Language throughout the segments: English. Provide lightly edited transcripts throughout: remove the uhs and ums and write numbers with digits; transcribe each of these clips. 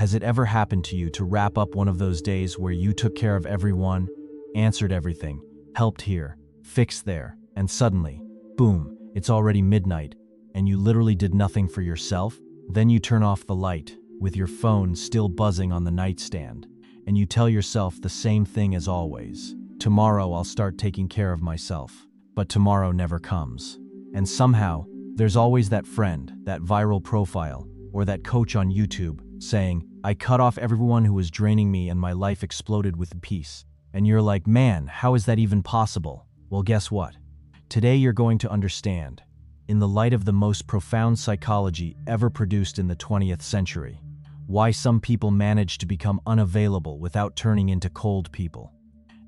Has it ever happened to you to wrap up one of those days where you took care of everyone, answered everything, helped here, fixed there, and suddenly, boom, it's already midnight, and you literally did nothing for yourself? Then you turn off the light, with your phone still buzzing on the nightstand, and you tell yourself the same thing as always. Tomorrow I'll start taking care of myself. But tomorrow never comes. And somehow, there's always that friend, that viral profile, or that coach on YouTube saying, I cut off everyone who was draining me and my life exploded with peace. And you're like, man, how is that even possible? Well, guess what? Today you're going to understand, in the light of the most profound psychology ever produced in the 20th century, why some people manage to become unavailable without turning into cold people,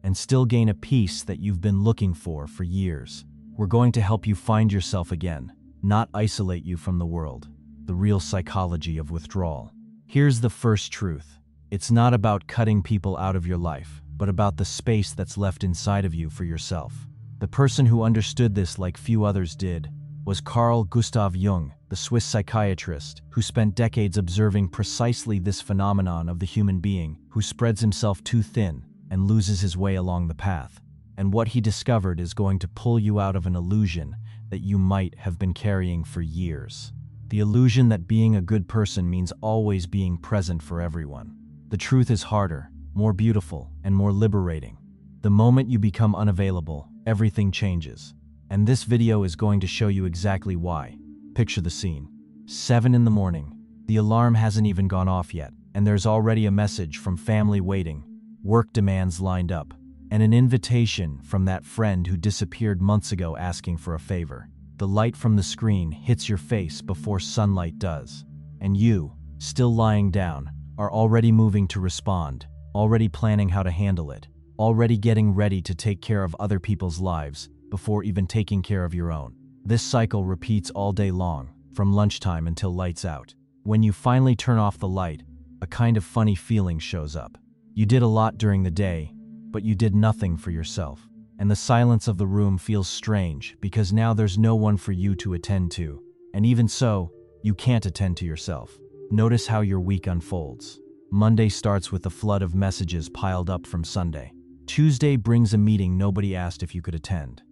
and still gain a peace that you've been looking for years. We're going to help you find yourself again, not isolate you from the world. The real psychology of withdrawal. Here's the first truth. It's not about cutting people out of your life, but about the space that's left inside of you for yourself. The person who understood this like few others did was Carl Jung, the Swiss psychiatrist who spent decades observing precisely this phenomenon of the human being who spreads himself too thin and loses his way along the path. And what he discovered is going to pull you out of an illusion that you might have been carrying for years. The illusion that being a good person means always being present for everyone. The truth is harder, more beautiful, and more liberating. The moment you become unavailable, everything changes. And this video is going to show you exactly why. Picture the scene. 7 in the morning. The alarm hasn't even gone off yet, and there's already a message from family waiting, work demands lined up, and an invitation from that friend who disappeared months ago asking for a favor. The light from the screen hits your face before sunlight does, and you, still lying down, are already moving to respond, already planning how to handle it, already getting ready to take care of other people's lives before even taking care of your own. This cycle repeats all day long, from lunchtime until lights out. When you finally turn off the light, a kind of funny feeling shows up. You did a lot during the day, but you did nothing for yourself. And the silence of the room feels strange because now there's no one for you to attend to. And even so, you can't attend to yourself. Notice how your week unfolds. Monday starts with a flood of messages piled up from Sunday. Tuesday brings a meeting nobody asked if you could attend.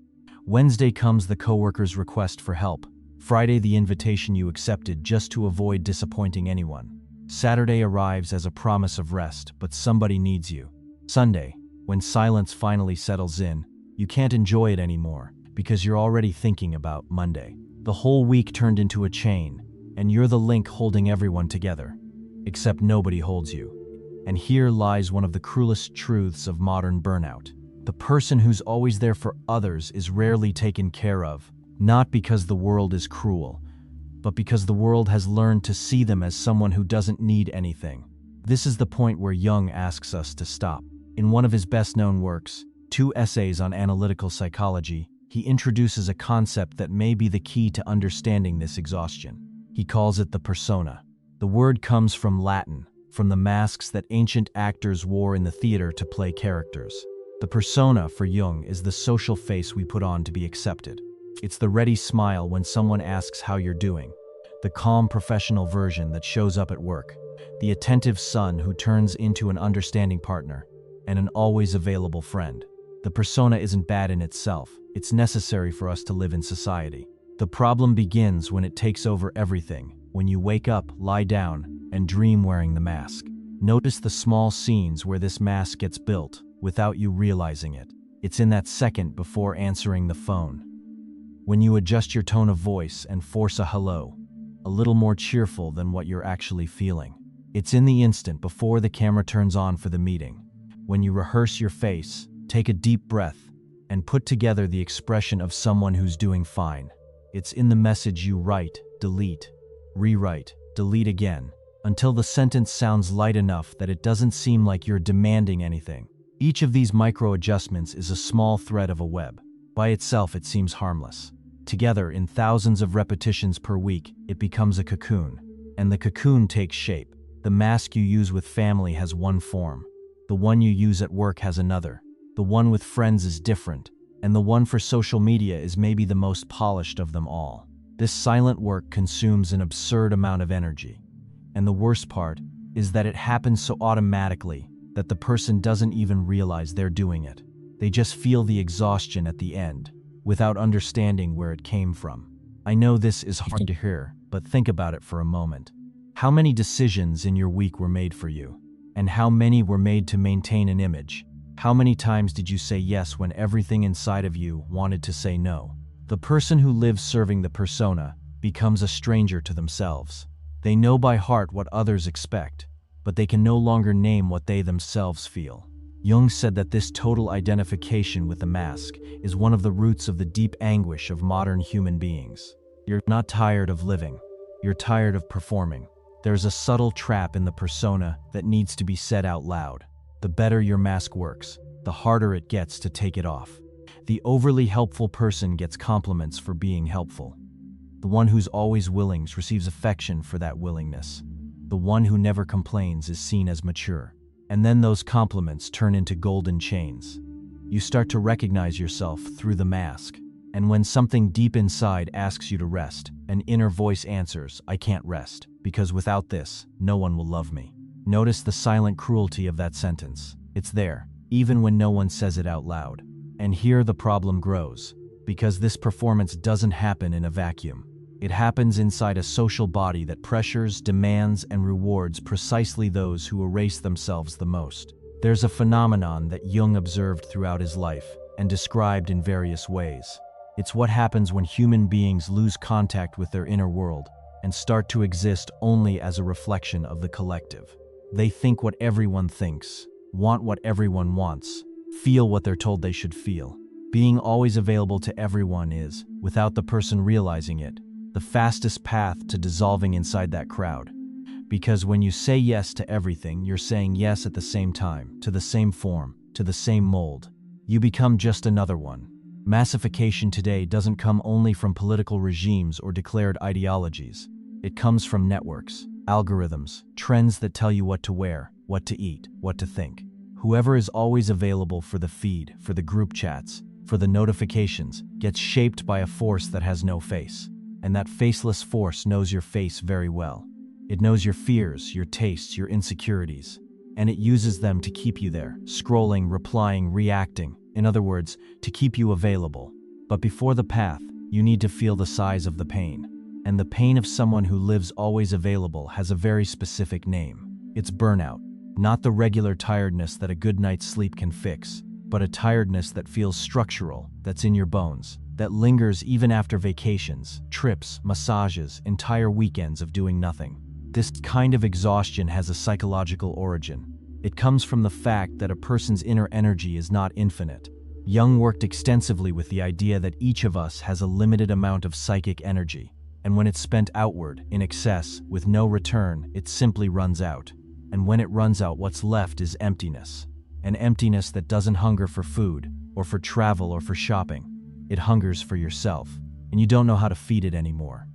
Wednesday comes the coworker's request for help. Friday, the invitation you accepted just to avoid disappointing anyone. Saturday arrives as a promise of rest, but somebody needs you. Sunday, when silence finally settles in, you can't enjoy it anymore because you're already thinking about Monday. The whole week turned into a chain, and you're the link holding everyone together. Except nobody holds you. And here lies one of the cruelest truths of modern burnout. The person who's always there for others is rarely taken care of, not because the world is cruel, but because the world has learned to see them as someone who doesn't need anything. This is the point where Jung asks us to stop. In one of his best-known works, 2 essays on analytical psychology, he introduces a concept that may be the key to understanding this exhaustion. He calls it the persona. The word comes from Latin, from the masks that ancient actors wore in the theater to play characters. The persona, for Jung, is the social face we put on to be accepted. It's the ready smile when someone asks how you're doing, the calm professional version that shows up at work, the attentive son who turns into an understanding partner, and an always available friend. The persona isn't bad in itself. It's necessary for us to live in society. The problem begins when it takes over everything, when you wake up, lie down, and dream wearing the mask. Notice the small scenes where this mask gets built without you realizing it. It's in that second before answering the phone, when you adjust your tone of voice and force a hello, a little more cheerful than what you're actually feeling. It's in the instant before the camera turns on for the meeting, when you rehearse your face, take a deep breath, and put together the expression of someone who's doing fine. It's in the message you write, delete, rewrite, delete again, until the sentence sounds light enough that it doesn't seem like you're demanding anything. Each of these micro-adjustments is a small thread of a web. By itself, it seems harmless. Together, in thousands of repetitions per week, it becomes a cocoon. And the cocoon takes shape. The mask you use with family has one form. The one you use at work has another. The one with friends is different. And the one for social media is maybe the most polished of them all. This silent work consumes an absurd amount of energy. And the worst part, is that it happens so automatically that the person doesn't even realize they're doing it. They just feel the exhaustion at the end, without understanding where it came from. I know this is hard to hear, but think about it for a moment. How many decisions in your week were made for you? And how many were made to maintain an image? How many times did you say yes when everything inside of you wanted to say no? The person who lives serving the persona becomes a stranger to themselves. They know by heart what others expect, but they can no longer name what they themselves feel. Jung said that this total identification with the mask is one of the roots of the deep anguish of modern human beings. You're not tired of living. You're tired of performing. There's a subtle trap in the persona that needs to be said out loud. The better your mask works, the harder it gets to take it off. The overly helpful person gets compliments for being helpful. The one who's always willing receives affection for that willingness. The one who never complains is seen as mature. And then those compliments turn into golden chains. You start to recognize yourself through the mask. And when something deep inside asks you to rest, an inner voice answers, "I can't rest, because without this, no one will love me." Notice the silent cruelty of that sentence. It's there, even when no one says it out loud. And here the problem grows, because this performance doesn't happen in a vacuum. It happens inside a social body that pressures, demands, and rewards precisely those who erase themselves the most. There's a phenomenon that Jung observed throughout his life and described in various ways. It's what happens when human beings lose contact with their inner world and start to exist only as a reflection of the collective. They think what everyone thinks, want what everyone wants, feel what they're told they should feel. Being always available to everyone is, without the person realizing it, the fastest path to dissolving inside that crowd. Because when you say yes to everything, you're saying yes at the same time, to the same form, to the same mold. You become just another one. Massification today doesn't come only from political regimes or declared ideologies. It comes from networks, algorithms, trends that tell you what to wear, what to eat, what to think. Whoever is always available for the feed, for the group chats, for the notifications, gets shaped by a force that has no face. And that faceless force knows your face very well. It knows your fears, your tastes, your insecurities, and it uses them to keep you there, scrolling, replying, reacting. In other words, to keep you available. But before the path, you need to feel the size of the pain. And the pain of someone who lives always available has a very specific name. It's burnout. Not the regular tiredness that a good night's sleep can fix, but a tiredness that feels structural, that's in your bones, that lingers even after vacations, trips, massages, entire weekends of doing nothing. This kind of exhaustion has a psychological origin. It comes from the fact that a person's inner energy is not infinite. Jung worked extensively with the idea that each of us has a limited amount of psychic energy, and when it's spent outward, in excess, with no return, it simply runs out. And when it runs out, what's left is emptiness. An emptiness that doesn't hunger for food, or for travel, or for shopping. It hungers for yourself, and you don't know how to feed it anymore.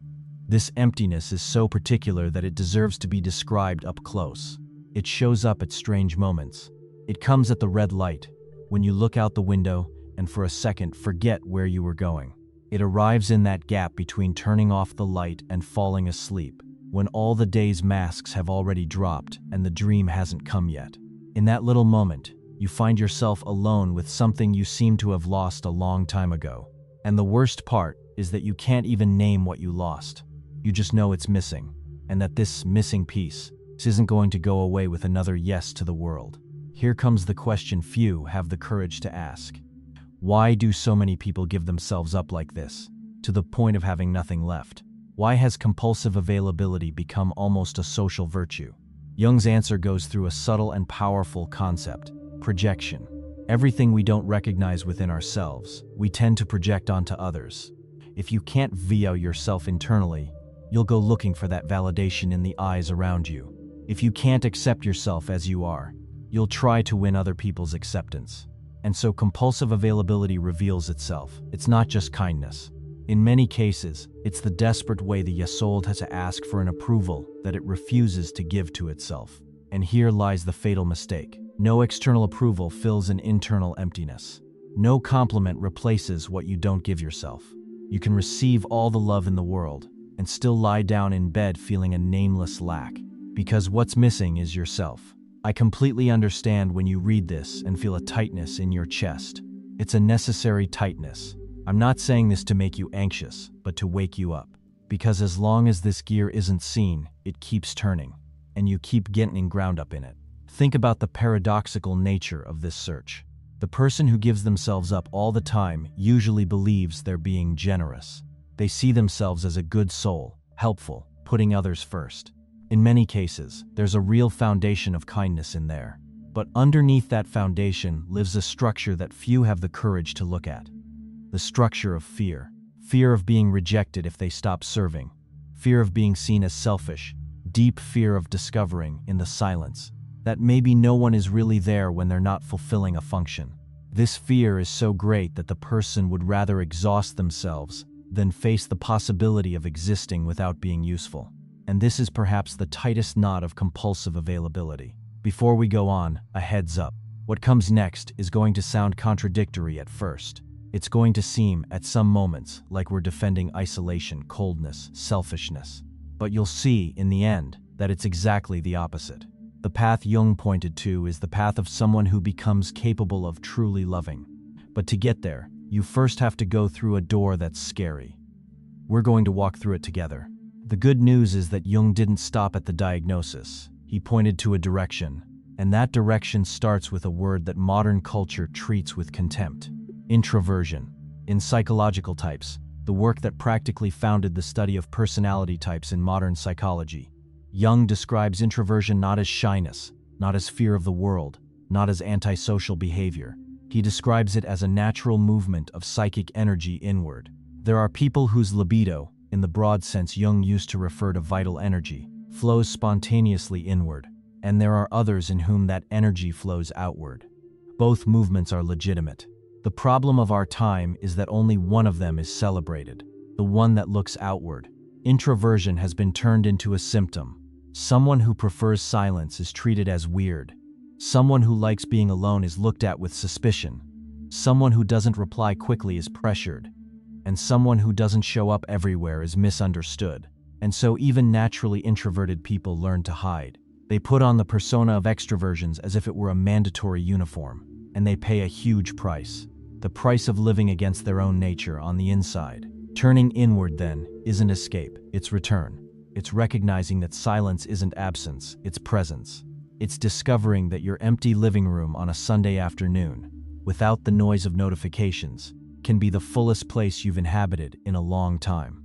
This emptiness is so particular that it deserves to be described up close. It shows up at strange moments. It comes at the red light, when you look out the window and for a second forget where you were going. It arrives in that gap between turning off the light and falling asleep, when all the day's masks have already dropped and the dream hasn't come yet. In that little moment, you find yourself alone with something you seem to have lost a long time ago. And the worst part is that you can't even name what you lost. You just know it's missing, and that this missing piece isn't going to go away with another yes to the world. Here comes the question few have the courage to ask. Why do so many people give themselves up like this, to the point of having nothing left? Why has compulsive availability become almost a social virtue? Jung's answer goes through a subtle and powerful concept: projection. Everything we don't recognize within ourselves, we tend to project onto others. If you can't view yourself internally, you'll go looking for that validation in the eyes around you. If you can't accept yourself as you are, you'll try to win other people's acceptance. And so compulsive availability reveals itself. It's not just kindness. In many cases, it's the desperate way the soul has to ask for an approval that it refuses to give to itself. And here lies the fatal mistake. No external approval fills an internal emptiness. No compliment replaces what you don't give yourself. You can receive all the love in the world and still lie down in bed feeling a nameless lack. because what's missing is yourself. I completely understand when you read this and feel a tightness in your chest. It's a necessary tightness. I'm not saying this to make you anxious, but to wake you up. Because as long as this gear isn't seen, it keeps turning, and you keep getting ground up in it. Think about the paradoxical nature of this search. The person who gives themselves up all the time usually believes they're being generous. They see themselves as a good soul, helpful, putting others first. In many cases, there's a real foundation of kindness in there. But underneath that foundation lives a structure that few have the courage to look at. The structure of fear. Fear of being rejected if they stop serving. Fear of being seen as selfish. Deep fear of discovering, in the silence, that maybe no one is really there when they're not fulfilling a function. This fear is so great that the person would rather exhaust themselves than face the possibility of existing without being useful. And this is perhaps the tightest knot of compulsive availability. Before we go on, a heads up. What comes next is going to sound contradictory at first. It's going to seem, at some moments, like we're defending isolation, coldness, selfishness. But you'll see, in the end, that it's exactly the opposite. The path Jung pointed to is the path of someone who becomes capable of truly loving. But to get there, you first have to go through a door that's scary. We're going to walk through it together. The good news is that Jung didn't stop at the diagnosis. He pointed to a direction, and that direction starts with a word that modern culture treats with contempt: introversion. In Psychological Types, the work that practically founded the study of personality types in modern psychology, Jung describes introversion not as shyness, not as fear of the world, not as antisocial behavior. He describes it as a natural movement of psychic energy inward. There are people whose libido, in the broad sense Jung used to refer to vital energy, flows spontaneously inward, and there are others in whom that energy flows outward. Both movements are legitimate. The problem of our time is that only one of them is celebrated, the one that looks outward. Introversion has been turned into a symptom. Someone who prefers silence is treated as weird. Someone who likes being alone is looked at with suspicion. Someone who doesn't reply quickly is pressured. And someone who doesn't show up everywhere is misunderstood. And so even naturally introverted people learn to hide. They put on the persona of extroversions as if it were a mandatory uniform, and they pay a huge price. The price of living against their own nature on the inside. Turning inward, then, isn't escape, it's return. It's recognizing that silence isn't absence, it's presence. It's discovering that your empty living room on a Sunday afternoon, without the noise of notifications, can be the fullest place you've inhabited in a long time.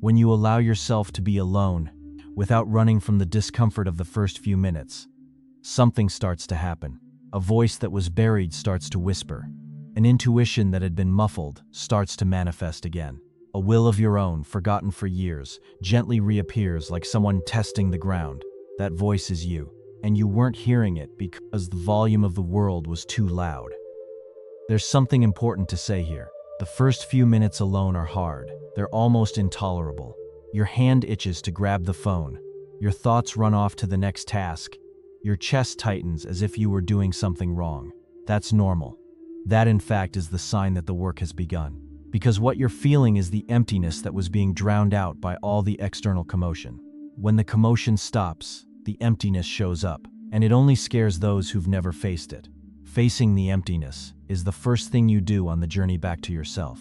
When you allow yourself to be alone, without running from the discomfort of the first few minutes, something starts to happen. A voice that was buried starts to whisper. An intuition that had been muffled starts to manifest again. A will of your own, forgotten for years, gently reappears like someone testing the ground. That voice is you, and you weren't hearing it because the volume of the world was too loud. There's something important to say here. The first few minutes alone are hard. They're almost intolerable. Your hand itches to grab the phone. Your thoughts run off to the next task. Your chest tightens as if you were doing something wrong. That's normal. That, in fact, is the sign that the work has begun. Because what you're feeling is the emptiness that was being drowned out by all the external commotion. When the commotion stops, the emptiness shows up, and it only scares those who've never faced it. Facing the emptiness is the first thing you do on the journey back to yourself.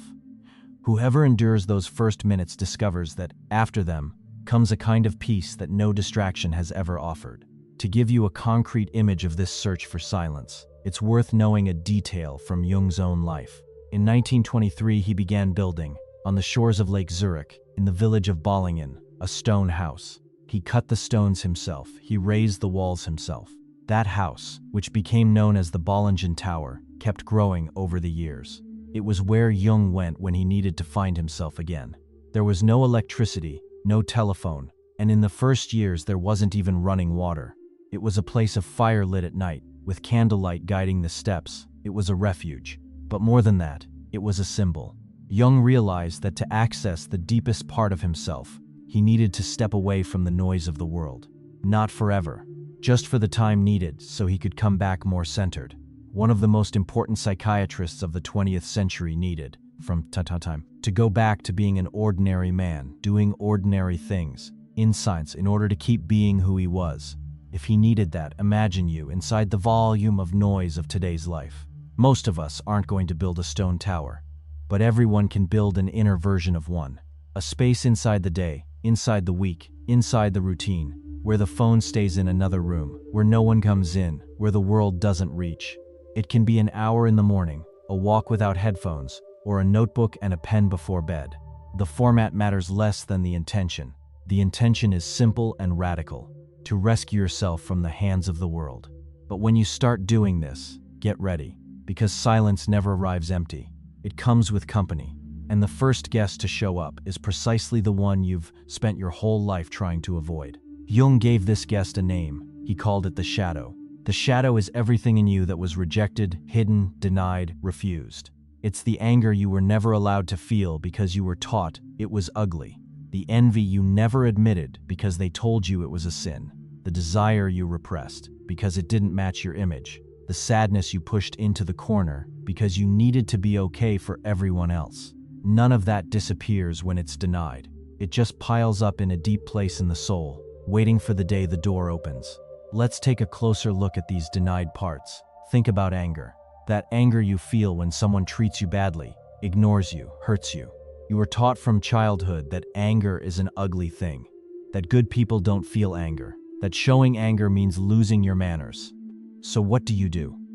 Whoever endures those first minutes discovers that, after them, comes a kind of peace that no distraction has ever offered. To give you a concrete image of this search for silence, it's worth knowing a detail from Jung's own life. In 1923, he began building, on the shores of Lake Zurich, in the village of Bollingen, a stone house. He cut the stones himself, he raised the walls himself. That house, which became known as the Bollingen Tower, kept growing over the years. It was where Jung went when he needed to find himself again. There was no electricity, no telephone, and in the first years there wasn't even running water. It was a place of fire lit at night, with candlelight guiding the steps. It was a refuge. But more than that, it was a symbol. Jung realized that to access the deepest part of himself, he needed to step away from the noise of the world. Not forever, just for the time needed so he could come back more centered. One of the most important psychiatrists of the 20th century needed, from time, to go back to being an ordinary man, doing ordinary things, insights in order to keep being who he was. If he needed that, imagine you inside the volume of noise of today's life. Most of us aren't going to build a stone tower, but everyone can build an inner version of one. A space inside the day, inside the week, inside the routine, where the phone stays in another room, where no one comes in, where the world doesn't reach. It can be an hour in the morning, a walk without headphones, or a notebook and a pen before bed. The format matters less than the intention. The intention is simple and radical: to rescue yourself from the hands of the world. But when you start doing this, get ready, because silence never arrives empty. It comes with company, and the first guest to show up is precisely the one you've spent your whole life trying to avoid. Jung gave this guest a name. He called it the shadow. The shadow is everything in you that was rejected, hidden, denied, refused. It's the anger you were never allowed to feel because you were taught it was ugly. The envy you never admitted because they told you it was a sin. The desire you repressed because it didn't match your image. The sadness you pushed into the corner because you needed to be okay for everyone else. None of that disappears when it's denied. It just piles up in a deep place in the soul, waiting for the day the door opens. Let's take a closer look at these denied parts. Think about anger. That anger you feel when someone treats you badly, ignores you, hurts you. You were taught from childhood that anger is an ugly thing, that good people don't feel anger, that showing anger means losing your manners. So what do?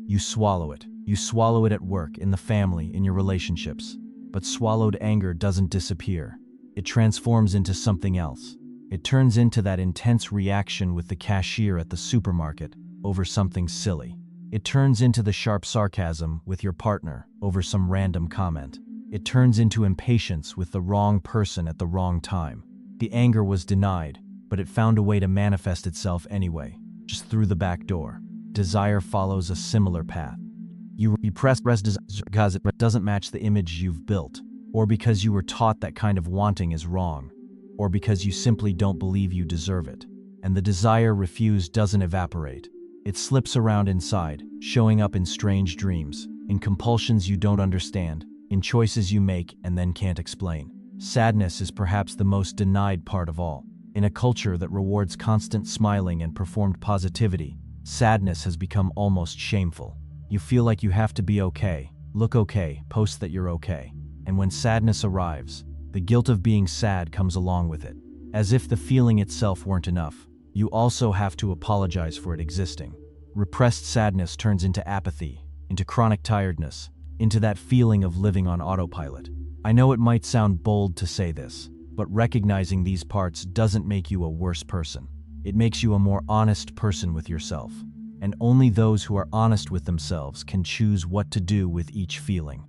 You swallow it. You swallow it at work, in the family, in your relationships. But swallowed anger doesn't disappear. It transforms into something else. It turns into that intense reaction with the cashier at the supermarket over something silly. It turns into the sharp sarcasm with your partner over some random comment. It turns into impatience with the wrong person at the wrong time. The anger was denied, but it found a way to manifest itself anyway, just through the back door. Desire follows a similar path. You repress desire because it doesn't match the image you've built, or because you were taught that kind of wanting is wrong, or because you simply don't believe you deserve it. And the desire refused doesn't evaporate. It slips around inside, showing up in strange dreams, in compulsions you don't understand, in choices you make and then can't explain. Sadness is perhaps the most denied part of all. In a culture that rewards constant smiling and performed positivity, sadness has become almost shameful. You feel like you have to be okay, look okay, post that you're okay. And when sadness arrives, the guilt of being sad comes along with it. As if the feeling itself weren't enough, you also have to apologize for it existing. Repressed sadness turns into apathy, into chronic tiredness, into that feeling of living on autopilot. I know it might sound bold to say this, but recognizing these parts doesn't make you a worse person. It makes you a more honest person with yourself. And only those who are honest with themselves can choose what to do with each feeling.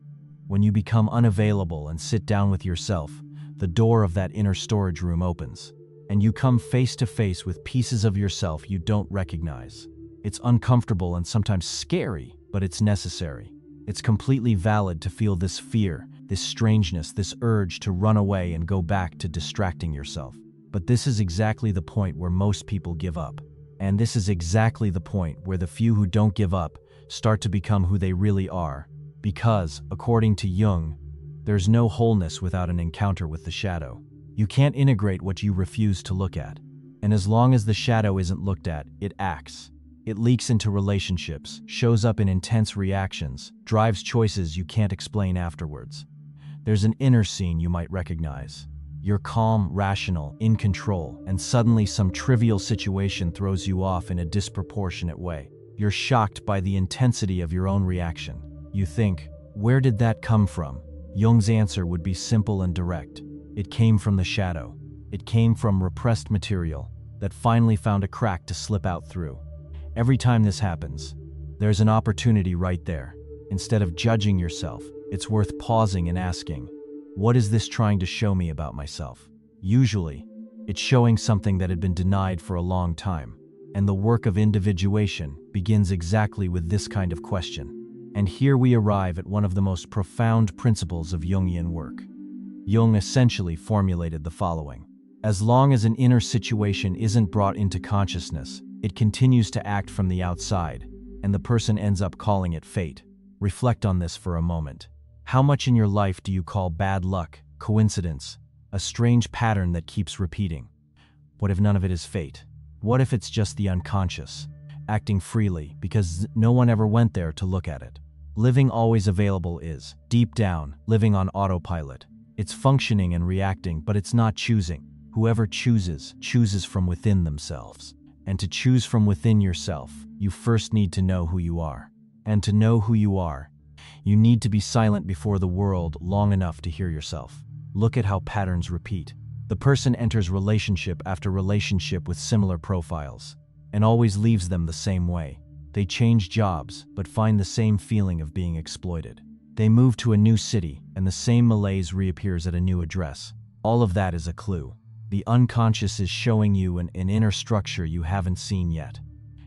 When you become unavailable and sit down with yourself, the door of that inner storage room opens, and you come face to face with pieces of yourself you don't recognize. It's uncomfortable and sometimes scary, but it's necessary. It's completely valid to feel this fear, this strangeness, this urge to run away and go back to distracting yourself. But this is exactly the point where most people give up. And this is exactly the point where the few who don't give up start to become who they really are. Because, according to Jung, there's no wholeness without an encounter with the shadow. You can't integrate what you refuse to look at. And as long as the shadow isn't looked at, it acts. It leaks into relationships, shows up in intense reactions, drives choices you can't explain afterwards. There's an inner scene you might recognize. You're calm, rational, in control, and suddenly some trivial situation throws you off in a disproportionate way. You're shocked by the intensity of your own reaction. You think, where did that come from? Jung's answer would be simple and direct. It came from the shadow. It came from repressed material that finally found a crack to slip out through. Every time this happens, there's an opportunity right there. Instead of judging yourself, it's worth pausing and asking, what is this trying to show me about myself? Usually, it's showing something that had been denied for a long time. And the work of individuation begins exactly with this kind of question. And here we arrive at one of the most profound principles of Jungian work. Jung essentially formulated the following: as long as an inner situation isn't brought into consciousness, it continues to act from the outside, and the person ends up calling it fate. Reflect on this for a moment. How much in your life do you call bad luck, coincidence, a strange pattern that keeps repeating? What if none of it is fate? What if it's just the unconscious, acting freely because no one ever went there to look at it? Living always available is, deep down, living on autopilot. It's functioning and reacting, but it's not choosing. Whoever chooses, chooses from within themselves. And to choose from within yourself, you first need to know who you are. And to know who you are, you need to be silent before the world long enough to hear yourself. Look at how patterns repeat. The person enters relationship after relationship with similar profiles, and always leaves them the same way. They change jobs, but find the same feeling of being exploited. They move to a new city, and the same malaise reappears at a new address. All of that is a clue. The unconscious is showing you an inner structure you haven't seen yet.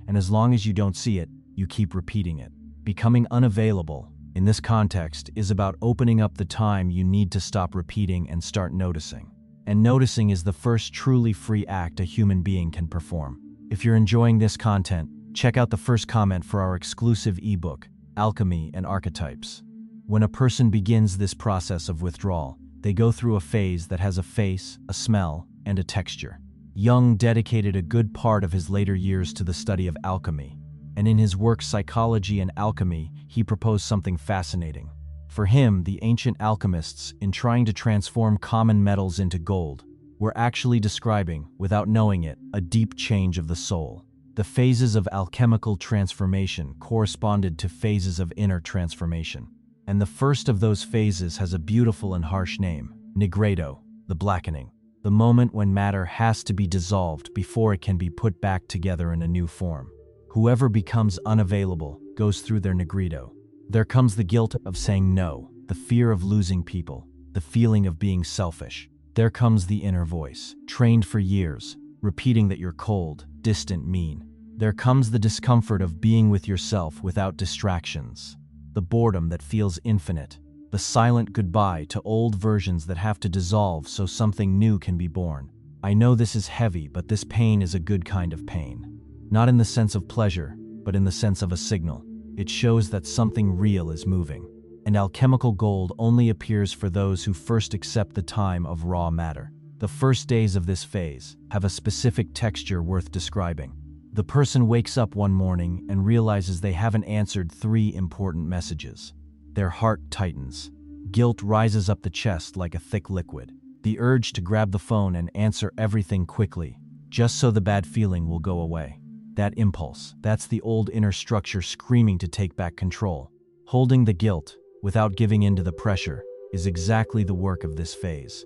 And as long as you don't see it, you keep repeating it. Becoming unavailable, in this context, is about opening up the time you need to stop repeating and start noticing. And noticing is the first truly free act a human being can perform. If you're enjoying this content, check out the first comment for our exclusive ebook, Alchemy and Archetypes. When a person begins this process of withdrawal, they go through a phase that has a face, a smell, and a texture. Jung dedicated a good part of his later years to the study of alchemy, and in his work Psychology and Alchemy, he proposed something fascinating. For him, the ancient alchemists, in trying to transform common metals into gold, were actually describing, without knowing it, a deep change of the soul. The phases of alchemical transformation corresponded to phases of inner transformation. And the first of those phases has a beautiful and harsh name, nigredo, the blackening. The moment when matter has to be dissolved before it can be put back together in a new form. Whoever becomes unavailable goes through their nigredo. There comes the guilt of saying no, the fear of losing people, the feeling of being selfish. There comes the inner voice, trained for years, repeating that you're cold, distant, mean. There comes the discomfort of being with yourself without distractions. The boredom that feels infinite. The silent goodbye to old versions that have to dissolve so something new can be born. I know this is heavy, but this pain is a good kind of pain. Not in the sense of pleasure, but in the sense of a signal. It shows that something real is moving. And alchemical gold only appears for those who first accept the time of raw matter. The first days of this phase have a specific texture worth describing. The person wakes up one morning and realizes they haven't answered 3 important messages. Their heart tightens. Guilt rises up the chest like a thick liquid. The urge to grab the phone and answer everything quickly, just so the bad feeling will go away. That impulse, that's the old inner structure screaming to take back control. Holding the guilt, without giving in to the pressure, is exactly the work of this phase.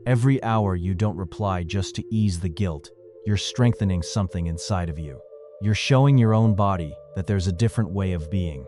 Every hour you don't reply just to ease the guilt, you're strengthening something inside of you. You're showing your own body that there's a different way of being.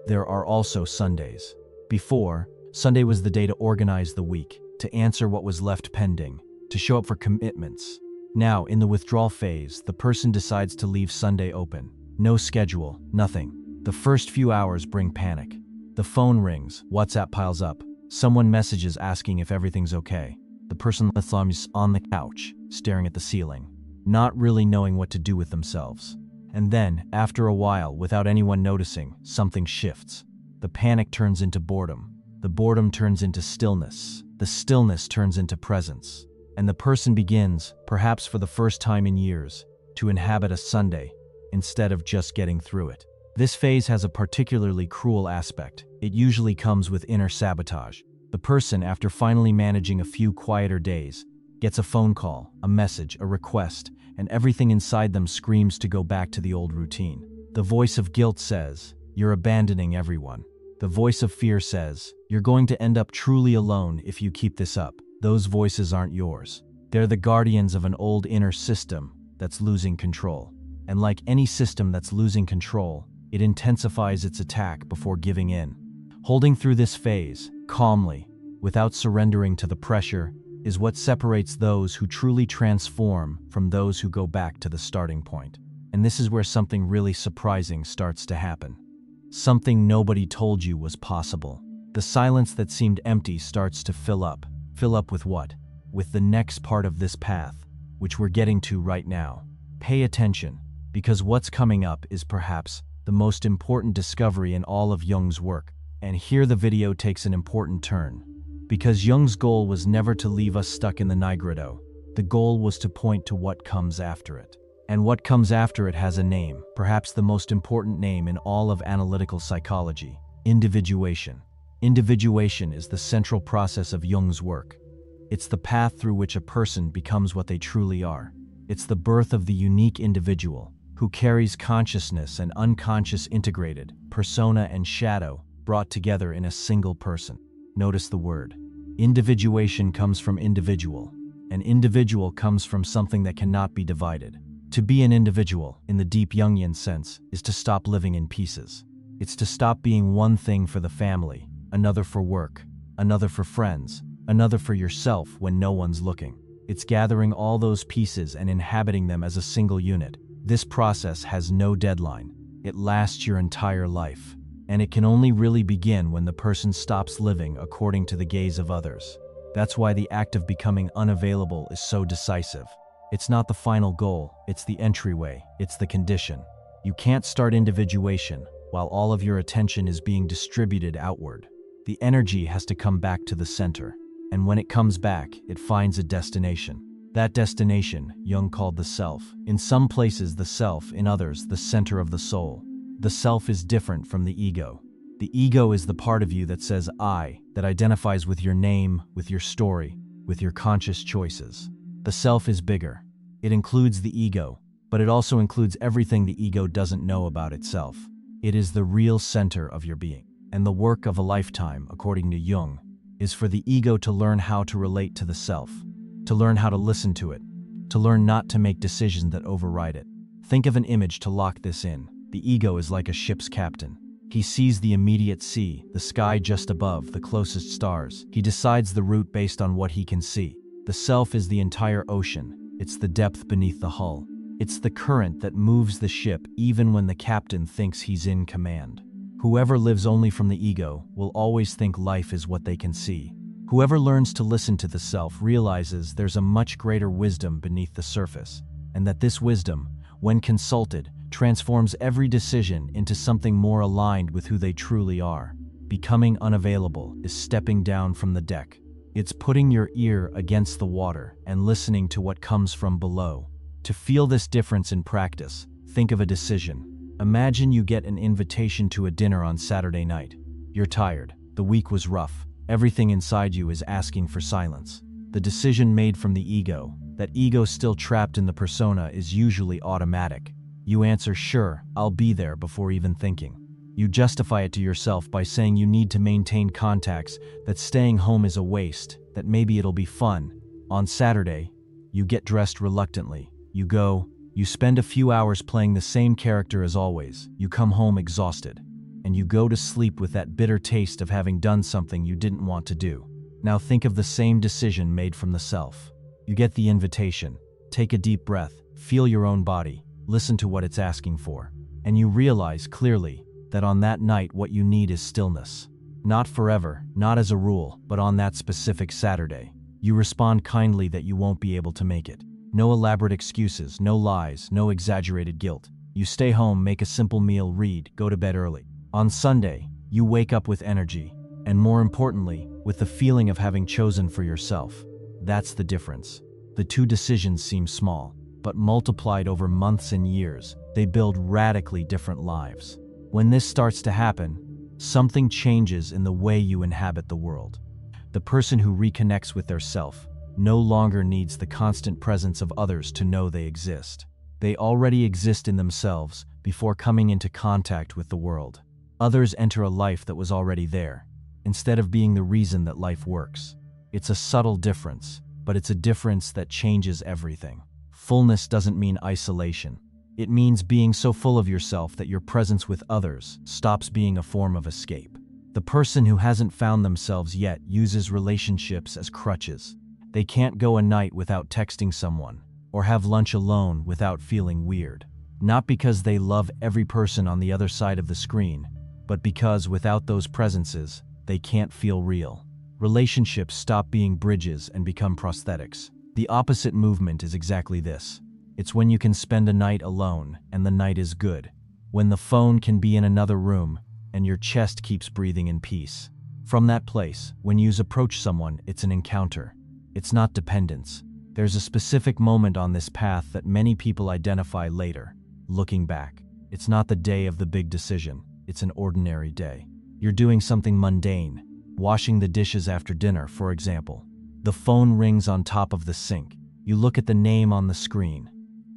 There are also Sundays. Before, Sunday was the day to organize the week, to answer what was left pending, to show up for commitments. Now, in the withdrawal phase, the person decides to leave Sunday open. No schedule, nothing. The first few hours bring panic. The phone rings, WhatsApp piles up. Someone messages asking if everything's okay. The person is on the couch, staring at the ceiling, not really knowing what to do with themselves. And then, after a while, without anyone noticing, something shifts. The panic turns into boredom. The boredom turns into stillness. The stillness turns into presence. And the person begins, perhaps for the first time in years, to inhabit a Sunday instead of just getting through it. This phase has a particularly cruel aspect. It usually comes with inner sabotage. The person, after finally managing a few quieter days, gets a phone call, a message, a request, and everything inside them screams to go back to the old routine. The voice of guilt says, "You're abandoning everyone." The voice of fear says, "You're going to end up truly alone if you keep this up." Those voices aren't yours. They're the guardians of an old inner system that's losing control. And like any system that's losing control, it intensifies its attack before giving in. Holding through this phase, calmly, without surrendering to the pressure, is what separates those who truly transform from those who go back to the starting point. And this is where something really surprising starts to happen. Something nobody told you was possible. The silence that seemed empty starts to fill up. Fill up with what? With the next part of this path, which we're getting to right now. Pay attention, because what's coming up is perhaps the most important discovery in all of Jung's work. And here the video takes an important turn. Because Jung's goal was never to leave us stuck in the nigredo. The goal was to point to what comes after it. And what comes after it has a name, perhaps the most important name in all of analytical psychology: individuation. Individuation is the central process of Jung's work. It's the path through which a person becomes what they truly are. It's the birth of the unique individual, who carries consciousness and unconscious integrated, persona and shadow, brought together in a single person. Notice the word. Individuation comes from individual. An individual comes from something that cannot be divided. To be an individual, in the deep Jungian sense, is to stop living in pieces. It's to stop being one thing for the family, another for work, another for friends, another for yourself when no one's looking. It's gathering all those pieces and inhabiting them as a single unit. This process has no deadline. It lasts your entire life. And it can only really begin when the person stops living according to the gaze of others. That's why the act of becoming unavailable is so decisive. It's not the final goal, it's the entryway, it's the condition. You can't start individuation while all of your attention is being distributed outward. The energy has to come back to the center, and when it comes back, it finds a destination. That destination, Jung called the self. In some places the self, in others the center of the soul. The self is different from the ego. The ego is the part of you that says I, that identifies with your name, with your story, with your conscious choices. The self is bigger. It includes the ego, but it also includes everything the ego doesn't know about itself. It is the real center of your being. And the work of a lifetime, according to Jung, is for the ego to learn how to relate to the self, to learn how to listen to it, to learn not to make decisions that override it. Think of an image to lock this in. The ego is like a ship's captain. He sees the immediate sea, the sky just above, the closest stars. He decides the route based on what he can see. The self is the entire ocean. It's the depth beneath the hull. It's the current that moves the ship even when the captain thinks he's in command. Whoever lives only from the ego will always think life is what they can see. Whoever learns to listen to the self realizes there's a much greater wisdom beneath the surface, and that this wisdom, when consulted, transforms every decision into something more aligned with who they truly are. Becoming unavailable is stepping down from the deck. It's putting your ear against the water and listening to what comes from below. To feel this difference in practice, think of a decision. Imagine you get an invitation to a dinner on Saturday night. You're tired. The week was rough. Everything inside you is asking for silence. The decision made from the ego, that ego still trapped in the persona, is usually automatic. You answer, sure, I'll be there, before even thinking. You justify it to yourself by saying you need to maintain contacts, that staying home is a waste, that maybe it'll be fun. On Saturday, you get dressed reluctantly. You go, you spend a few hours playing the same character as always. You come home exhausted. And you go to sleep with that bitter taste of having done something you didn't want to do. Now think of the same decision made from the self. You get the invitation. Take a deep breath, feel your own body, listen to what it's asking for. And you realize clearly that on that night what you need is stillness. Not forever, not as a rule, but on that specific Saturday. You respond kindly that you won't be able to make it. No elaborate excuses, no lies, no exaggerated guilt. You stay home, make a simple meal, read, go to bed early. On Sunday, you wake up with energy, and more importantly, with the feeling of having chosen for yourself. That's the difference. The two decisions seem small, but multiplied over months and years, they build radically different lives. When this starts to happen, something changes in the way you inhabit the world. The person who reconnects with their self no longer needs the constant presence of others to know they exist. They already exist in themselves before coming into contact with the world. Others enter a life that was already there, instead of being the reason that life works. It's a subtle difference, but it's a difference that changes everything. Fullness doesn't mean isolation. It means being so full of yourself that your presence with others stops being a form of escape. The person who hasn't found themselves yet uses relationships as crutches. They can't go a night without texting someone, or have lunch alone without feeling weird. Not because they love every person on the other side of the screen, but because without those presences, they can't feel real. Relationships stop being bridges and become prosthetics. The opposite movement is exactly this. It's when you can spend a night alone and the night is good. When the phone can be in another room and your chest keeps breathing in peace. From that place, when you approach someone, it's an encounter. It's not dependence. There's a specific moment on this path that many people identify later, looking back. It's not the day of the big decision, it's an ordinary day. You're doing something mundane, washing the dishes after dinner, for example. The phone rings on top of the sink. You look at the name on the screen.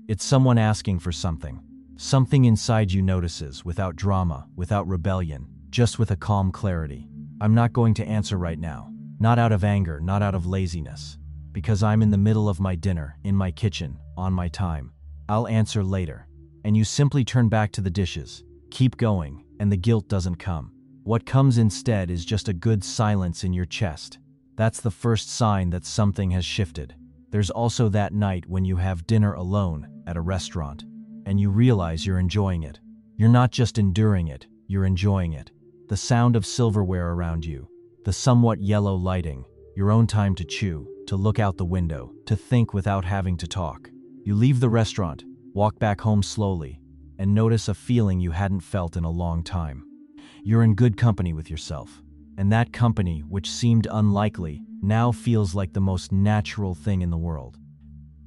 It's someone asking for something. Something inside you notices, without drama, without rebellion, just with a calm clarity. I'm not going to answer right now. Not out of anger, not out of laziness. Because I'm in the middle of my dinner, in my kitchen, on my time. I'll answer later. And you simply turn back to the dishes. Keep going, and the guilt doesn't come. What comes instead is just a good silence in your chest. That's the first sign that something has shifted. There's also that night when you have dinner alone at a restaurant, and you realize you're enjoying it. You're not just enduring it, you're enjoying it. The sound of silverware around you, the somewhat yellow lighting, your own time to chew, to look out the window, to think without having to talk. You leave the restaurant, walk back home slowly, and notice a feeling you hadn't felt in a long time. You're in good company with yourself, and that company, which seemed unlikely, now feels like the most natural thing in the world.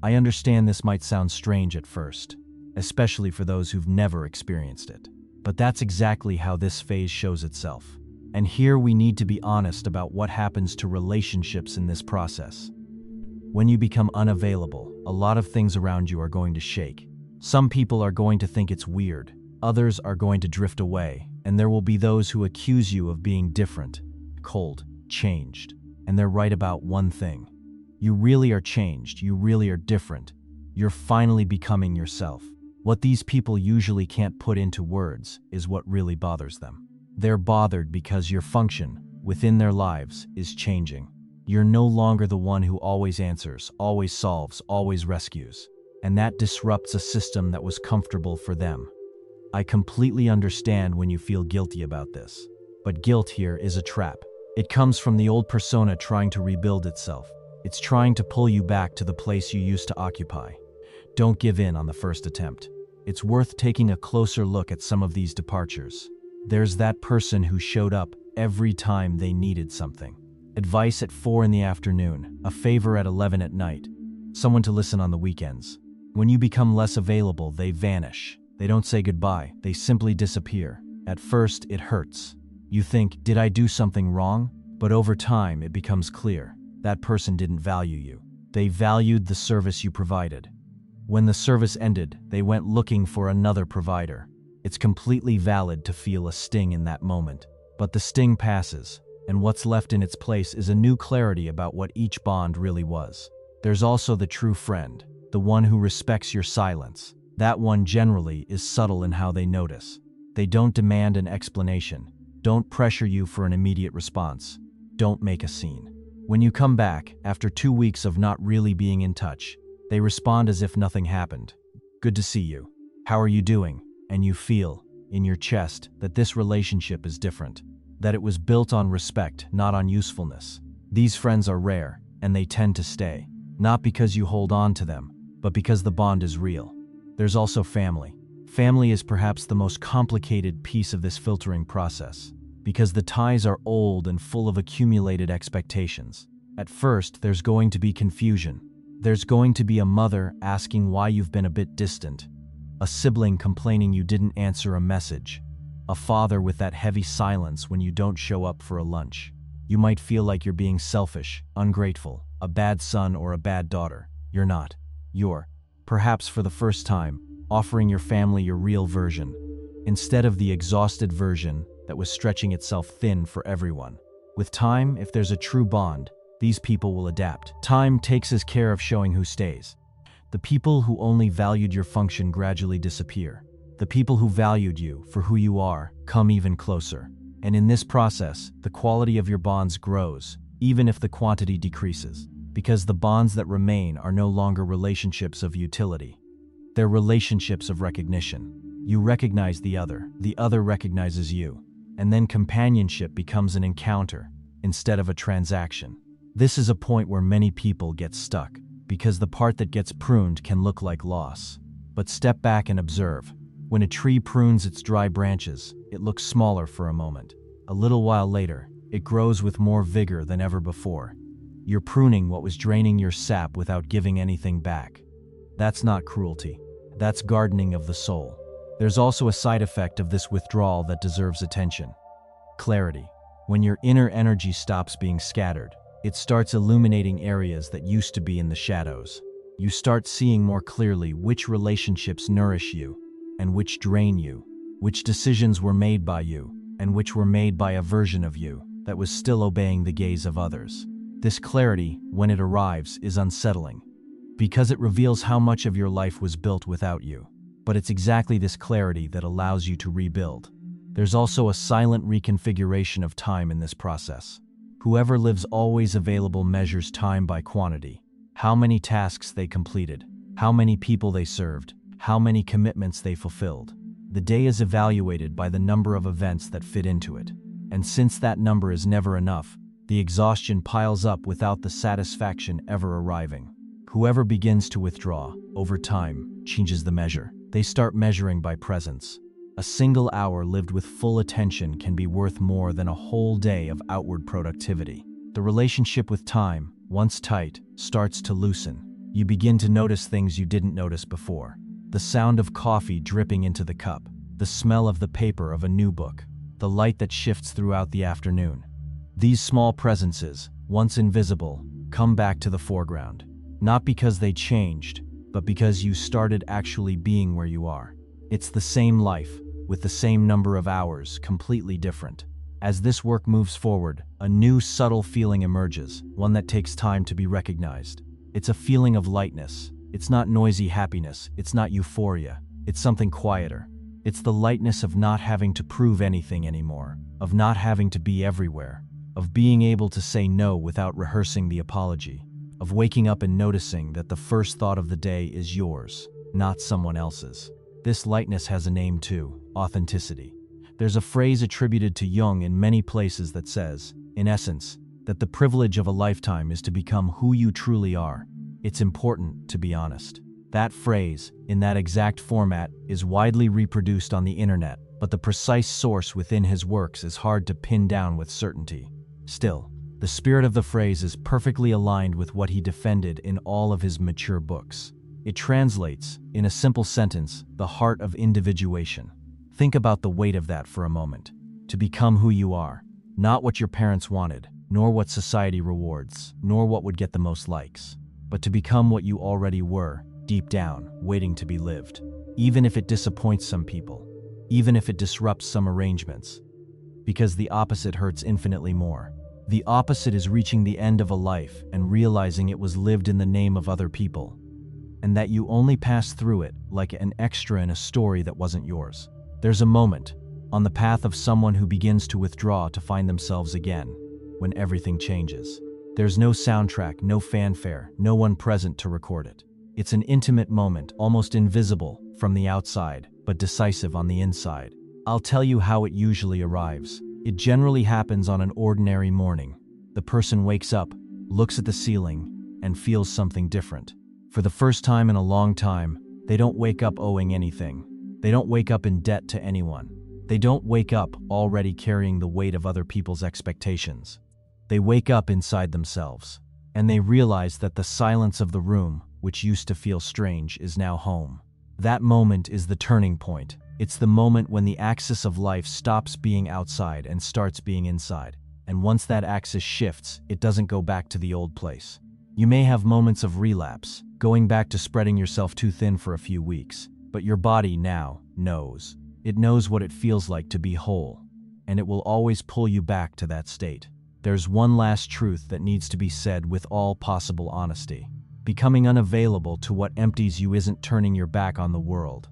I understand this might sound strange at first, especially for those who've never experienced it. But that's exactly how this phase shows itself. And here we need to be honest about what happens to relationships in this process. When you become unavailable, a lot of things around you are going to shake. Some people are going to think it's weird, others are going to drift away, and there will be those who accuse you of being different, cold, changed. And they're right about one thing. You really are changed, you really are different. You're finally becoming yourself. What these people usually can't put into words is what really bothers them. They're bothered because your function within their lives is changing. You're no longer the one who always answers, always solves, always rescues. And that disrupts a system that was comfortable for them. I completely understand when you feel guilty about this. But guilt here is a trap. It comes from the old persona trying to rebuild itself. It's trying to pull you back to the place you used to occupy. Don't give in on the first attempt. It's worth taking a closer look at some of these departures. There's that person who showed up every time they needed something. Advice at 4 in the afternoon, a favor at 11 at night, someone to listen on the weekends. When you become less available, they vanish. They don't say goodbye, they simply disappear. At first, it hurts. You think, did I do something wrong? But over time, it becomes clear. That person didn't value you. They valued the service you provided. When the service ended, they went looking for another provider. It's completely valid to feel a sting in that moment. But the sting passes, and what's left in its place is a new clarity about what each bond really was. There's also the true friend, the one who respects your silence. That one generally is subtle in how they notice. They don't demand an explanation. Don't pressure you for an immediate response. Don't make a scene. When you come back, after 2 weeks of not really being in touch, they respond as if nothing happened. Good to see you. How are you doing? And you feel, in your chest, that this relationship is different. That it was built on respect, not on usefulness. These friends are rare, and they tend to stay. Not because you hold on to them, but because the bond is real. There's also family. Family is perhaps the most complicated piece of this filtering process, because the ties are old and full of accumulated expectations. At first, there's going to be confusion. There's going to be a mother asking why you've been a bit distant, a sibling complaining you didn't answer a message, a father with that heavy silence when you don't show up for a lunch. You might feel like you're being selfish, ungrateful, a bad son or a bad daughter. You're not. You're, perhaps for the first time, offering your family your real version, instead of the exhausted version that was stretching itself thin for everyone. With time, if there's a true bond, these people will adapt. Time takes his care of showing who stays. The people who only valued your function gradually disappear. The people who valued you for who you are come even closer. And in this process, the quality of your bonds grows, even if the quantity decreases, because the bonds that remain are no longer relationships of utility. They're relationships of recognition. You recognize the other recognizes you, and then companionship becomes an encounter instead of a transaction. This is a point where many people get stuck, because the part that gets pruned can look like loss. But step back and observe. When a tree prunes its dry branches, it looks smaller for a moment. A little while later, it grows with more vigor than ever before. You're pruning what was draining your sap without giving anything back. That's not cruelty. That's gardening of the soul. There's also a side effect of this withdrawal that deserves attention. Clarity. When your inner energy stops being scattered, it starts illuminating areas that used to be in the shadows. You start seeing more clearly which relationships nourish you and which drain you, which decisions were made by you and which were made by a version of you that was still obeying the gaze of others. This clarity, when it arrives, is unsettling, because it reveals how much of your life was built without you. But it's exactly this clarity that allows you to rebuild. There's also a silent reconfiguration of time in this process. Whoever lives always available measures time by quantity. How many tasks they completed, how many people they served, how many commitments they fulfilled. The day is evaluated by the number of events that fit into it. And since that number is never enough, the exhaustion piles up without the satisfaction ever arriving. Whoever begins to withdraw, over time, changes the measure. They start measuring by presence. A single hour lived with full attention can be worth more than a whole day of outward productivity. The relationship with time, once tight, starts to loosen. You begin to notice things you didn't notice before. The sound of coffee dripping into the cup, the smell of the paper of a new book, the light that shifts throughout the afternoon. These small presences, once invisible, come back to the foreground. Not because they changed, but because you started actually being where you are. It's the same life, with the same number of hours, completely different. As this work moves forward, a new subtle feeling emerges, one that takes time to be recognized. It's a feeling of lightness. It's not noisy happiness, it's not euphoria, it's something quieter. It's the lightness of not having to prove anything anymore, of not having to be everywhere, of being able to say no without rehearsing the apology, of waking up and noticing that the first thought of the day is yours, not someone else's. This lightness has a name too: authenticity. There's a phrase attributed to Jung in many places that says, in essence, that the privilege of a lifetime is to become who you truly are. It's important to be honest. That phrase, in that exact format, is widely reproduced on the internet, but the precise source within his works is hard to pin down with certainty. Still, the spirit of the phrase is perfectly aligned with what he defended in all of his mature books. It translates, in a simple sentence, the heart of individuation. Think about the weight of that for a moment. To become who you are, not what your parents wanted, nor what society rewards, nor what would get the most likes, but to become what you already were, deep down, waiting to be lived. Even if it disappoints some people, even if it disrupts some arrangements. Because the opposite hurts infinitely more. The opposite is reaching the end of a life and realizing it was lived in the name of other people, and that you only passed through it like an extra in a story that wasn't yours. There's a moment, on the path of someone who begins to withdraw to find themselves again, when everything changes. There's no soundtrack, no fanfare, no one present to record it. It's an intimate moment, almost invisible from the outside, but decisive on the inside. I'll tell you how it usually arrives. It generally happens on an ordinary morning. The person wakes up, looks at the ceiling, and feels something different. For the first time in a long time, they don't wake up owing anything. They don't wake up in debt to anyone. They don't wake up already carrying the weight of other people's expectations. They wake up inside themselves, and they realize that the silence of the room, which used to feel strange, is now home. That moment is the turning point. It's the moment when the axis of life stops being outside and starts being inside. And once that axis shifts, it doesn't go back to the old place. You may have moments of relapse, going back to spreading yourself too thin for a few weeks, but your body now knows. It knows what it feels like to be whole, and it will always pull you back to that state. There's one last truth that needs to be said with all possible honesty. Becoming unavailable to what empties you isn't turning your back on the world.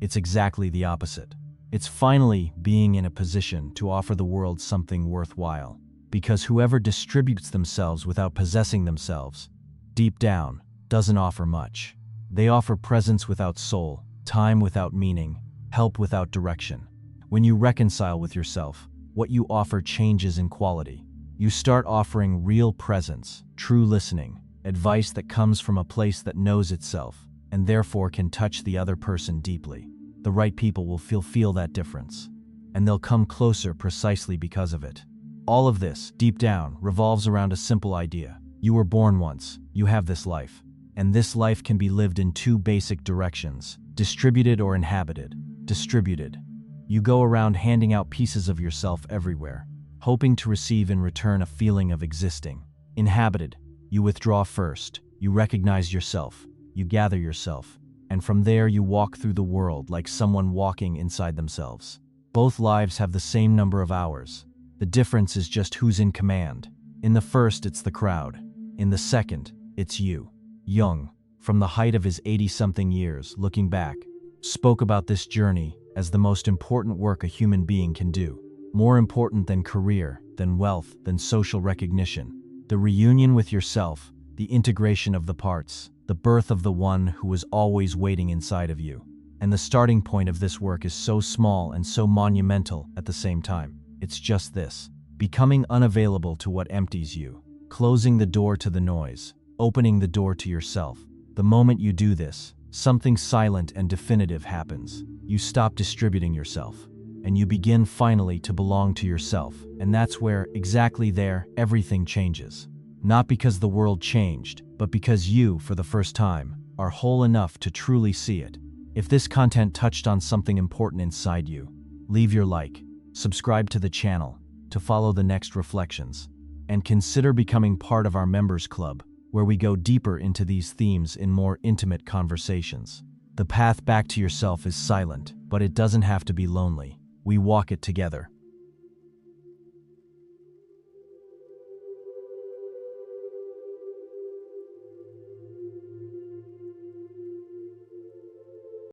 It's exactly the opposite. It's finally being in a position to offer the world something worthwhile. Because whoever distributes themselves without possessing themselves, deep down, doesn't offer much. They offer presence without soul, time without meaning, help without direction. When you reconcile with yourself, what you offer changes in quality. You start offering real presence, true listening, advice that comes from a place that knows itself, and therefore can touch the other person deeply. The right people will feel that difference, and they'll come closer precisely because of it. All of this, deep down, revolves around a simple idea. You were born once, you have this life. And this life can be lived in two basic directions: distributed or inhabited. Distributed. You go around handing out pieces of yourself everywhere, hoping to receive in return a feeling of existing. Inhabited. You withdraw first, you recognize yourself, you gather yourself, and from there you walk through the world like someone walking inside themselves. Both lives have the same number of hours. The difference is just who's in command. In the first, it's the crowd. In the second, it's you. Jung, from the height of his 80-something years, looking back, spoke about this journey as the most important work a human being can do. More important than career, than wealth, than social recognition. The reunion with yourself, the integration of the parts, the birth of the one who was always waiting inside of you. And the starting point of this work is so small and so monumental at the same time. It's just this: becoming unavailable to what empties you, closing the door to the noise, opening the door to yourself. The moment you do this, something silent and definitive happens. You stop distributing yourself, and you begin finally to belong to yourself. And that's where, exactly there, everything changes. Not because the world changed, but because you, for the first time, are whole enough to truly see it. If this content touched on something important inside you, leave your like, subscribe to the channel to follow the next reflections, and consider becoming part of our members club, where we go deeper into these themes in more intimate conversations. The path back to yourself is silent, but it doesn't have to be lonely. We walk it together.